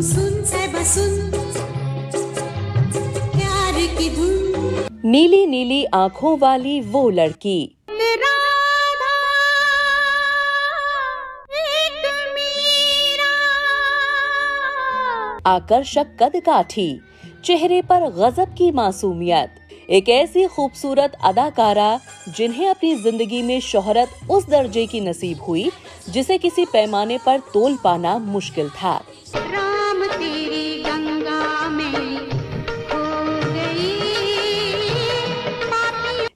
सुन साहिबा सुन, प्यार की धुन। नीली नीली आंखों वाली वो लड़की, राधा एक मीरा। आकर्षक कदकाठी, चेहरे पर गजब की मासूमियत, एक ऐसी खूबसूरत अदाकारा जिन्हें अपनी जिंदगी में शोहरत उस दर्जे की नसीब हुई जिसे किसी पैमाने पर तोल पाना मुश्किल था। राम तेरी गंगा में खो गई।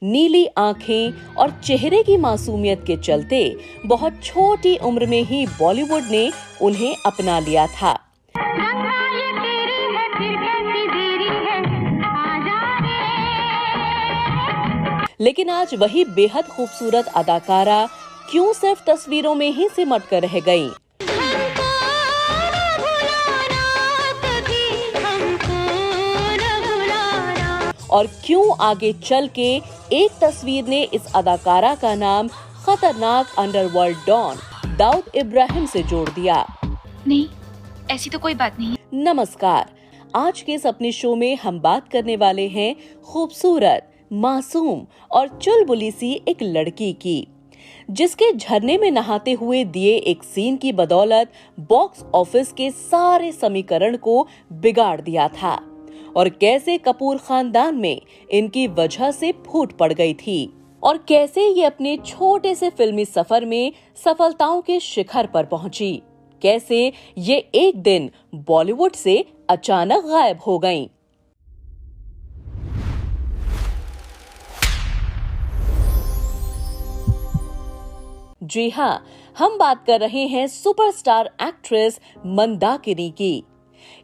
नीली आंखें और चेहरे की मासूमियत के चलते बहुत छोटी उम्र में ही बॉलीवुड ने उन्हें अपना लिया था। गंगा ये तेरी है, फिर कैसी देरी है, आजा रे। लेकिन आज वही बेहद खूबसूरत अदाकारा क्यों सिर्फ तस्वीरों में ही सिमट कर रह गईं? और क्यों आगे चल के एक तस्वीर ने इस अदाकारा का नाम खतरनाक अंडरवर्ल्ड डॉन दाऊद इब्राहिम से जोड़ दिया? नहीं, ऐसी तो कोई बात नहीं। नमस्कार, आज के इस अपने शो में हम बात करने वाले हैं खूबसूरत, मासूम और चुलबुली सी एक लड़की की, जिसके झरने में नहाते हुए दिए एक सीन की बदौलत बॉक्स ऑफिस के सारे समीकरण को बिगाड़ दिया था और कैसे कपूर खानदान में इनकी वजह से फूट पड़ गई थी और कैसे ये अपने छोटे से फिल्मी सफर में सफलताओं के शिखर पर पहुंची, कैसे ये एक दिन बॉलीवुड से अचानक गायब हो गईं। जी हाँ, हम बात कर रहे हैं सुपरस्टार एक्ट्रेस मंदाकिनी की।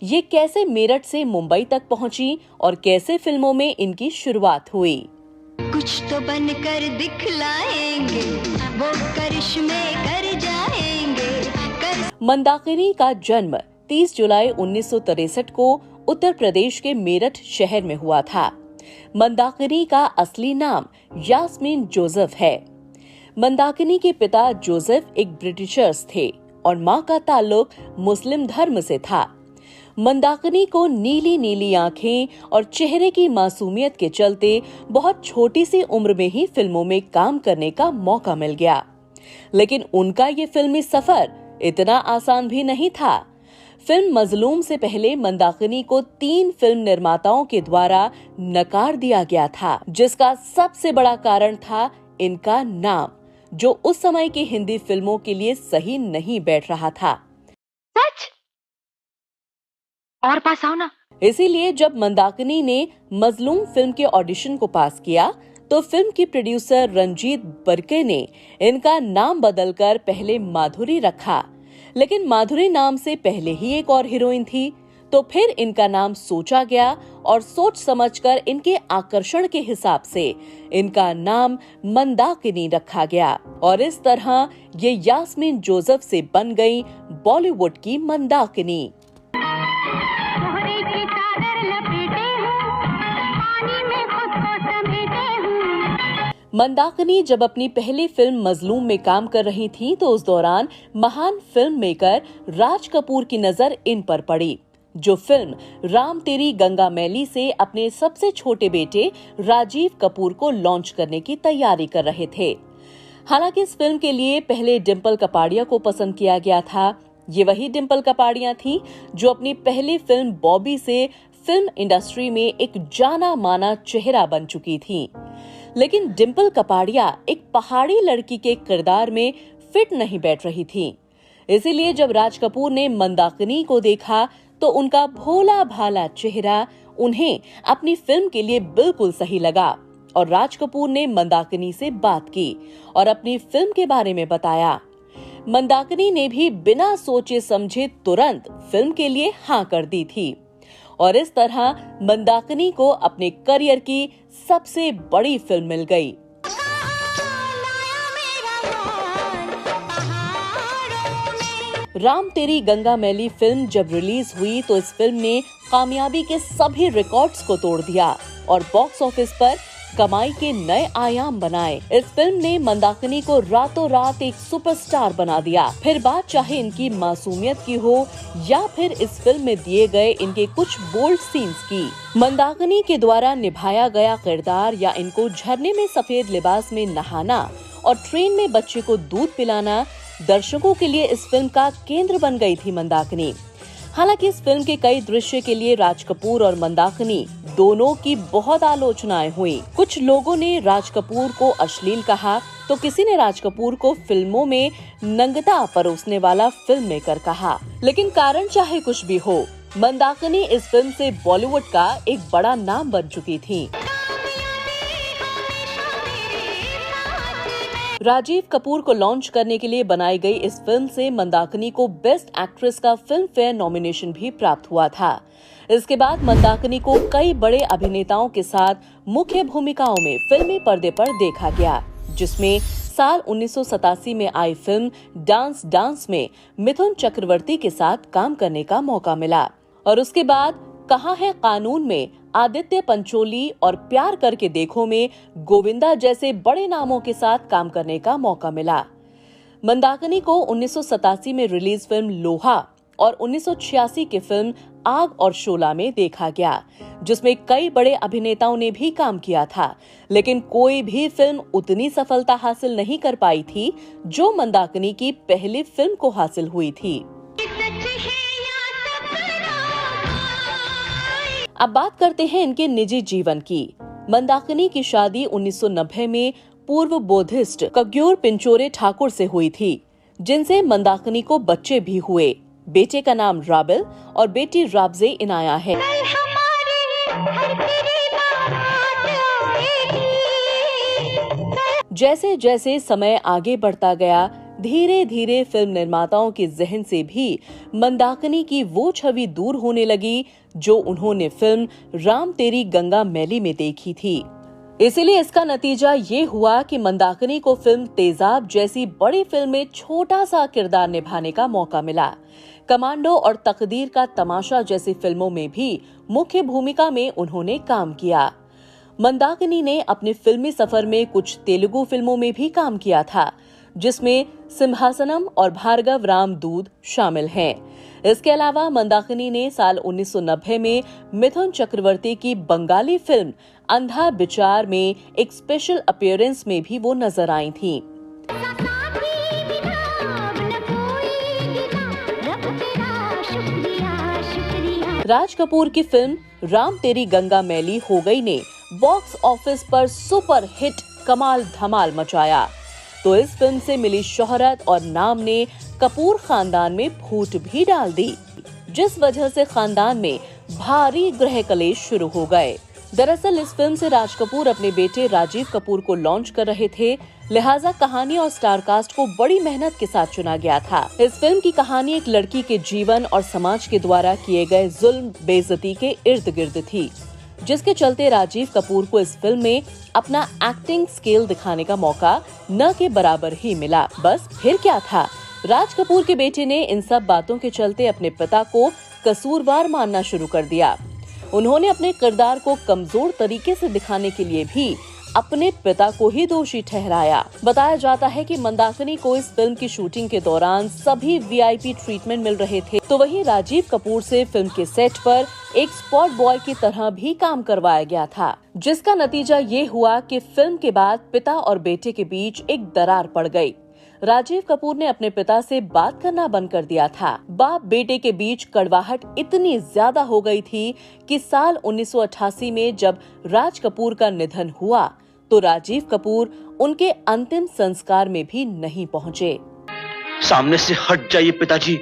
ये कैसे मेरठ से मुंबई तक पहुंची और कैसे फिल्मों में इनकी शुरुआत हुई। कुछ तो बनकर दिखलाएंगे, वो करिश्मे कर जाएंगे। मंदाकिनी का जन्म 30 जुलाई 1963 को उत्तर प्रदेश के मेरठ शहर में हुआ था। मंदाकिनी का असली नाम यास्मीन जोसेफ है। मंदाकिनी के पिता जोसेफ एक ब्रिटिशर्स थे और मां का ताल्लुक मुस्लिम धर्म से था। मंदाकिनी को नीली नीली आंखें और चेहरे की मासूमियत के चलते बहुत छोटी सी उम्र में ही फिल्मों में काम करने का मौका मिल गया, लेकिन उनका ये फिल्मी सफर इतना आसान भी नहीं था। फिल्म मजलूम से पहले मंदाकिनी को 3 फिल्म निर्माताओं के द्वारा नकार दिया गया था, जिसका सबसे बड़ा कारण था इनका नाम, जो उस समय की हिंदी फिल्मों के लिए सही नहीं बैठ रहा था। सच? और पास आओ ना। इसीलिए जब मंदाकिनी ने मजलूम फिल्म के ऑडिशन को पास किया तो फिल्म की प्रोड्यूसर रंजीत बरके ने इनका नाम बदलकर पहले माधुरी रखा, लेकिन माधुरी नाम से पहले ही एक और हीरोइन थी, तो फिर इनका नाम सोचा गया और सोच समझकर इनके आकर्षण के हिसाब से इनका नाम मंदाकिनी रखा गया और इस तरह ये यास्मीन जोसेफ से बन गई बॉलीवुड की मंदाकिनी। मंदाकिनी जब अपनी पहली फिल्म मजलूम में काम कर रही थी तो उस दौरान महान फिल्म मेकर राज कपूर की नजर इन पर पड़ी, जो फिल्म राम तेरी गंगा मैली से अपने सबसे छोटे बेटे राजीव कपूर को लॉन्च करने की तैयारी कर रहे थे। हालांकि इस फिल्म के लिए पहले डिम्पल कपाड़िया को पसंद किया गया था। ये वही डिम्पल कपाड़िया थी जो अपनी पहली फिल्म बॉबी से फिल्म इंडस्ट्री में एक जाना माना चेहरा बन चुकी थी, लेकिन डिम्पल कपाड़िया एक पहाड़ी लड़की के किरदार में फिट नहीं बैठ रही थी। इसीलिए जब राज कपूर ने मंदाकिनी को देखा तो उनका भोला भाला चेहरा उन्हें अपनी फिल्म के लिए बिल्कुल सही लगा और राज कपूर ने मंदाकिनी से बात की और अपनी फिल्म के बारे में बताया। मंदाकिनी ने भी बिना सोचे समझे तुरंत फिल्म के लिए हाँ कर दी थी और इस तरह मंदाकिनी को अपने करियर की सबसे बड़ी फिल्म मिल गई। राम तेरी गंगा मैली फिल्म जब रिलीज हुई तो इस फिल्म ने कामयाबी के सभी रिकॉर्ड्स को तोड़ दिया और बॉक्स ऑफिस पर कमाई के नए आयाम बनाए। इस फिल्म ने मंदाकिनी को रातों रात एक सुपरस्टार बना दिया। फिर बात चाहे इनकी मासूमियत की हो या फिर इस फिल्म में दिए गए इनके कुछ बोल्ड सीन्स की। मंदाकिनी के द्वारा निभाया गया किरदार या इनको झरने में सफेद लिबास में नहाना और ट्रेन में बच्चे को दूध पिलाना दर्शकों के लिए इस फिल्म का केंद्र बन गई थी मंदाकिनी। हालांकि इस फिल्म के कई दृश्य के लिए राज कपूर और मंदाकिनी दोनों की बहुत आलोचनाएं हुई। कुछ लोगों ने राज कपूर को अश्लील कहा तो किसी ने राज कपूर को फिल्मों में नंगता परोसने वाला फिल्म मेकर कहा। लेकिन कारण चाहे कुछ भी हो, मंदाकिनी इस फिल्म से बॉलीवुड का एक बड़ा नाम बन चुकी थी। राजीव कपूर को लॉन्च करने के लिए बनाई गई इस फिल्म से मंदाकिनी को बेस्ट एक्ट्रेस का फिल्म फेयर नॉमिनेशन भी प्राप्त हुआ था। इसके बाद मंदाकिनी को कई बड़े अभिनेताओं के साथ मुख्य भूमिकाओं में फिल्मी पर्दे पर देखा गया, जिसमें साल 1987 में आई फिल्म डांस में मिथुन चक्रवर्ती के साथ काम करने का मौका मिला और उसके बाद कहाँ है कानून में आदित्य पंचोली और प्यार करके देखो में गोविंदा जैसे बड़े नामों के साथ काम करने का मौका मिला। मंदाकिनी को 1987 में रिलीज फिल्म लोहा और 1986 की फिल्म आग और शोला में देखा गया, जिसमें कई बड़े अभिनेताओं ने भी काम किया था, लेकिन कोई भी फिल्म उतनी सफलता हासिल नहीं कर पाई थी जो मंदाकिनी की पहली फिल्म को हासिल हुई थी। अब बात करते हैं इनके निजी जीवन की। मंदाकिनी की शादी 1990 में पूर्व बोधिस्ट कग्यूर पिंचोरे ठाकुर से हुई थी, जिनसे मंदाकिनी को बच्चे भी हुए। बेटे का नाम राबिल और बेटी राबजे इनाया है। जैसे जैसे समय आगे बढ़ता गया, धीरे धीरे फिल्म निर्माताओं के जहन से भी मंदाकिनी की वो छवि दूर होने लगी जो उन्होंने फिल्म राम तेरी गंगा मैली में देखी थी। इसलिए इसका नतीजा ये हुआ कि मंदाकिनी को फिल्म तेजाब जैसी बड़ी फिल्म में छोटा सा किरदार निभाने का मौका मिला। कमांडो और तकदीर का तमाशा जैसी फिल्मों में भी मुख्य भूमिका में उन्होंने काम किया। मंदाकिनी ने अपने फिल्मी सफर में कुछ तेलुगु फिल्मों में भी काम किया था, जिसमें सिंहासनम और भार्गव रामदूत शामिल हैं। इसके अलावा मंदाकिनी ने साल 1990 में मिथुन चक्रवर्ती की बंगाली फिल्म अंधा विचार में एक स्पेशल अपीयरेंस में भी वो नजर आई थीं। राज कपूर की फिल्म राम तेरी गंगा मैली हो गई ने बॉक्स ऑफिस पर सुपर हिट कमाल धमाल मचाया, तो इस फिल्म से मिली शोहरत और नाम ने कपूर खानदान में फूट भी डाल दी, जिस वजह से खानदान में भारी गृह कलेश शुरू हो गए। दरअसल इस फिल्म से राज कपूर अपने बेटे राजीव कपूर को लॉन्च कर रहे थे, लिहाजा कहानी और स्टार कास्ट को बड़ी मेहनत के साथ चुना गया था। इस फिल्म की कहानी एक लड़की के जीवन और समाज के द्वारा किए गए जुल्म बेइज्जती के इर्द गिर्द थी, जिसके चलते राजीव कपूर को इस फिल्म में अपना एक्टिंग स्किल दिखाने का मौका न के बराबर ही मिला। बस फिर क्या था, राज कपूर के बेटे ने इन सब बातों के चलते अपने पिता को कसूरवार मानना शुरू कर दिया। उन्होंने अपने किरदार को कमजोर तरीके से दिखाने के लिए भी अपने पिता को ही दोषी ठहराया। बताया जाता है कि मंदाकिनी को इस फिल्म की शूटिंग के दौरान सभी वीआईपी ट्रीटमेंट मिल रहे थे, तो वहीं राजीव कपूर से फिल्म के सेट पर एक स्पॉट बॉय की तरह भी काम करवाया गया था, जिसका नतीजा ये हुआ कि फिल्म के बाद पिता और बेटे के बीच एक दरार पड़ गई। राजीव कपूर ने अपने पिता से बात करना बंद कर दिया था। बाप बेटे के बीच कड़वाहट इतनी ज्यादा हो गई थी कि साल 1988 में जब राज कपूर का निधन हुआ तो राजीव कपूर उनके अंतिम संस्कार में भी नहीं पहुंचे। सामने से हट जाइए पिताजी,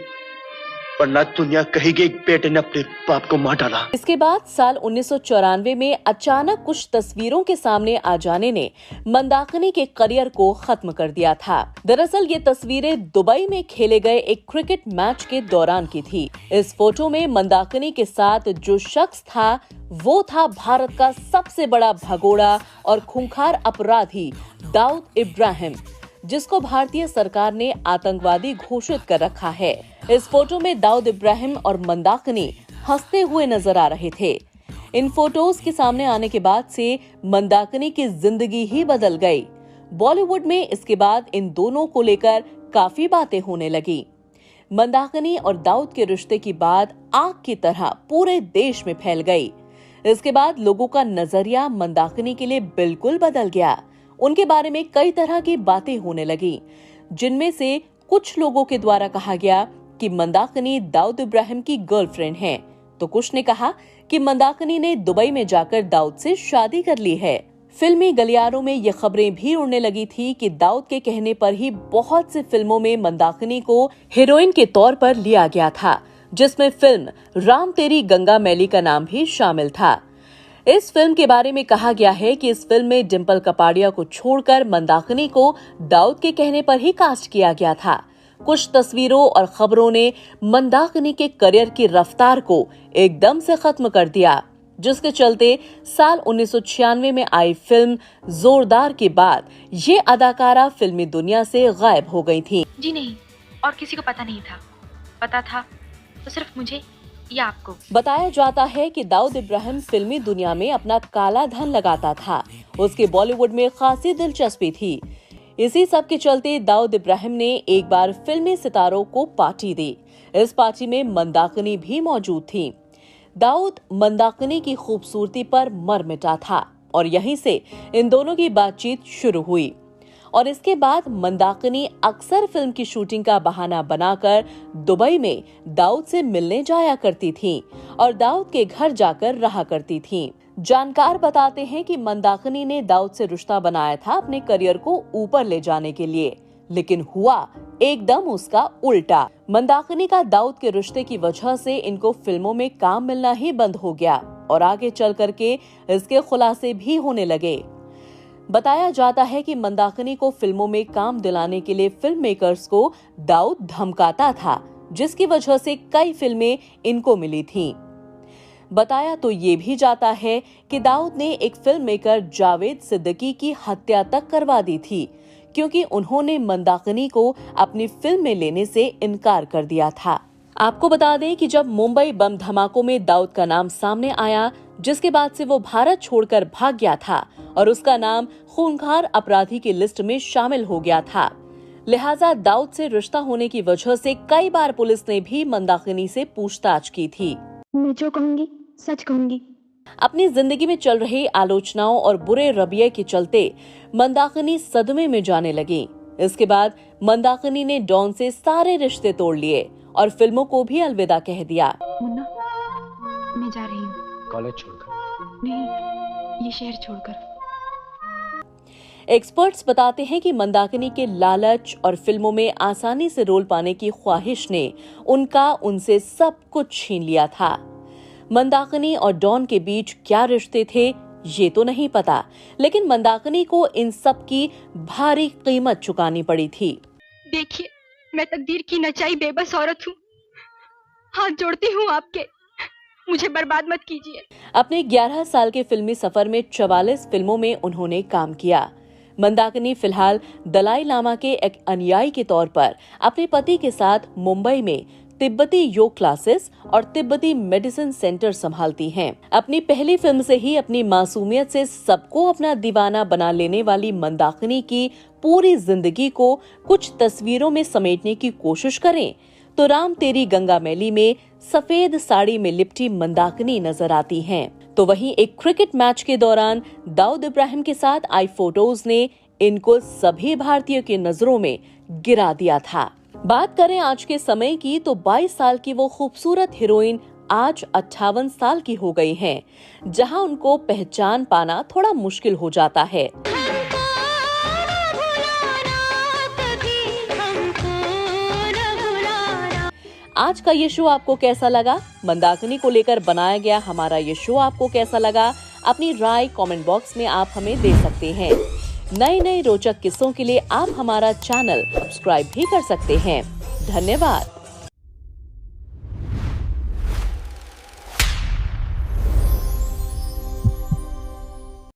वरना दुनिया कहेगी एक बेटे ने अपने बाप को मार डाला। इसके बाद साल 1994 में अचानक कुछ तस्वीरों के सामने आ जाने ने मंदाकिनी के करियर को खत्म कर दिया था। दरअसल ये तस्वीरें दुबई में खेले गए एक क्रिकेट मैच के दौरान की थी। इस फोटो में मंदाकिनी के साथ जो शख्स था वो था भारत का सबसे बड़ा भगोड़ा और खूंखार अपराधी दाऊद इब्राहिम, जिसको भारतीय सरकार ने आतंकवादी घोषित कर रखा है। इस फोटो में दाऊद इब्राहिम और मंदाकिनी हंसते हुए नजर आ रहे थे। इन फोटोज के सामने आने के बाद से मंदाकिनी की जिंदगी ही बदल गई। बॉलीवुड में इसके बाद इन दोनों को लेकर काफी बातें होने लगी। मंदाकिनी और दाऊद के रिश्ते की बात आग की तरह पूरे देश में फैल गई। इसके बाद लोगों का नजरिया मंदाकिनी के लिए बिल्कुल बदल गया। उनके बारे में कई तरह की बातें होने लगी, जिनमें से कुछ लोगों के द्वारा कहा गया कि मंदाकिनी दाऊद इब्राहिम की गर्लफ्रेंड है, तो कुछ ने कहा कि मंदाकिनी ने दुबई में जाकर दाऊद से शादी कर ली है। फिल्मी गलियारों में ये खबरें भी उड़ने लगी थी कि दाऊद के कहने पर ही बहुत सी फिल्मों में मंदाकिनी को हीरोइन के तौर पर लिया गया था, जिसमें फिल्म राम तेरी गंगा मैली का नाम भी शामिल था। इस फिल्म के बारे में कहा गया है कि इस फिल्म में डिम्पल कपाड़िया को छोड़कर मंदाकिनी को दाऊद के कहने पर ही कास्ट किया गया था। कुछ तस्वीरों और खबरों ने मंदाकिनी के करियर की रफ्तार को एकदम से खत्म कर दिया, जिसके चलते साल 1996 में आई फिल्म जोरदार के बाद ये अदाकारा फिल्मी दुनिया से गायब हो गई थी। जी नहीं, और किसी को पता नहीं था। पता था तो सिर्फ मुझे या आपको। बताया जाता है कि दाऊद इब्राहिम फिल्मी दुनिया में अपना काला धन लगाता था। उसके बॉलीवुड में खासी दिलचस्पी थी। इसी सब के चलते दाऊद इब्राहिम ने एक बार फिल्मी सितारों को पार्टी दी। इस पार्टी में मंदाकिनी भी मौजूद थी। दाऊद मंदाकिनी की खूबसूरती पर मर मिटा था और यहीं से इन दोनों की बातचीत शुरू हुई। और इसके बाद मंदाकिनी अक्सर फिल्म की शूटिंग का बहाना बनाकर दुबई में दाऊद से मिलने जाया करती थी और दाऊद के घर जाकर रहा करती थी। जानकार बताते हैं कि मंदाकिनी ने दाऊद से रिश्ता बनाया था अपने करियर को ऊपर ले जाने के लिए, लेकिन हुआ एकदम उसका उल्टा। मंदाकिनी का दाऊद के रिश्ते की वजह से इनको फिल्मों में काम मिलना ही बंद हो गया और आगे चल करके इसके खुलासे भी होने लगे। बताया जाता है कि मंदाकिनी को फिल्मों में काम दिलाने के लिए फिल्म मेकर्स को दाऊद धमकाता था, जिसकी वजह से कई फिल्में इनको मिली थीं। बताया तो ये भी जाता है कि दाऊद ने एक फिल्म मेकर जावेद सिद्दीकी की हत्या तक करवा दी थी, क्योंकि उन्होंने मंदाकिनी को अपनी फिल्म में लेने से इनकार कर दिया था। आपको बता दें कि जब मुंबई बम धमाकों में दाऊद का नाम सामने आया, जिसके बाद से वो भारत छोड़कर भाग गया था और उसका नाम खूंखार अपराधी की लिस्ट में शामिल हो गया था। लिहाजा दाऊद से रिश्ता होने की वजह से कई बार पुलिस ने भी मंदाकिनी से पूछताछ की थी। मैं जो कहूंगी सच कहूंगी। अपनी जिंदगी में चल रही आलोचनाओं और बुरे रवैये के चलते मंदाकिनी सदमे में जाने लगी। इसके बाद मंदाकिनी ने डॉन से सारे रिश्ते तोड़ लिए और फिल्मों को भी अलविदा कह दिया। मुन्ना, मैं जा रही हूँ। कॉलेज छोड़कर? नहीं, ये शहर छोड़कर। एक्सपर्ट्स बताते हैं कि मंदाकिनी के लालच और फिल्मों में आसानी से रोल पाने की ख्वाहिश ने उनसे सब कुछ छीन लिया था। मंदाकिनी और डॉन के बीच क्या रिश्ते थे ये तो नहीं पता, लेकिन मंदाकिनी को इन सब की भारी कीमत चुकानी पड़ी थी। देखिए, मैं तकदीर की नचाई बेबस औरत हूँ। हाथ जोड़ती हूँ आपके, मुझे बर्बाद मत कीजिए। अपने 11 साल के फिल्मी सफर में 44 फिल्मों में उन्होंने काम किया। मंदाकिनी फिलहाल दलाई लामा के एक अनुयायी के तौर पर अपने पति के साथ मुंबई में तिब्बती योग क्लासेस और तिब्बती मेडिसिन सेंटर संभालती हैं। अपनी पहली फिल्म से ही अपनी मासूमियत से सबको अपना दीवाना बना लेने वाली मंदाकिनी की पूरी जिंदगी को कुछ तस्वीरों में समेटने की कोशिश करें तो राम तेरी गंगा मैली में सफेद साड़ी में लिपटी मंदाकिनी नजर आती हैं। तो वहीं एक क्रिकेट मैच के दौरान दाऊद इब्राहिम के साथ आई फोटोज ने इनको सभी भारतीयों की नजरों में गिरा दिया था। बात करें आज के समय की तो 22 साल की वो खूबसूरत हीरोइन आज 58 साल की हो गई हैं, जहां उनको पहचान पाना थोड़ा मुश्किल हो जाता है। आज का ये शो आपको कैसा लगा? मंदाकिनी को लेकर बनाया गया हमारा ये शो आपको कैसा लगा? अपनी राय कमेंट बॉक्स में आप हमें दे सकते हैं। नए रोचक किस्सों के लिए आप हमारा चैनल सब्सक्राइब भी कर सकते हैं। धन्यवाद।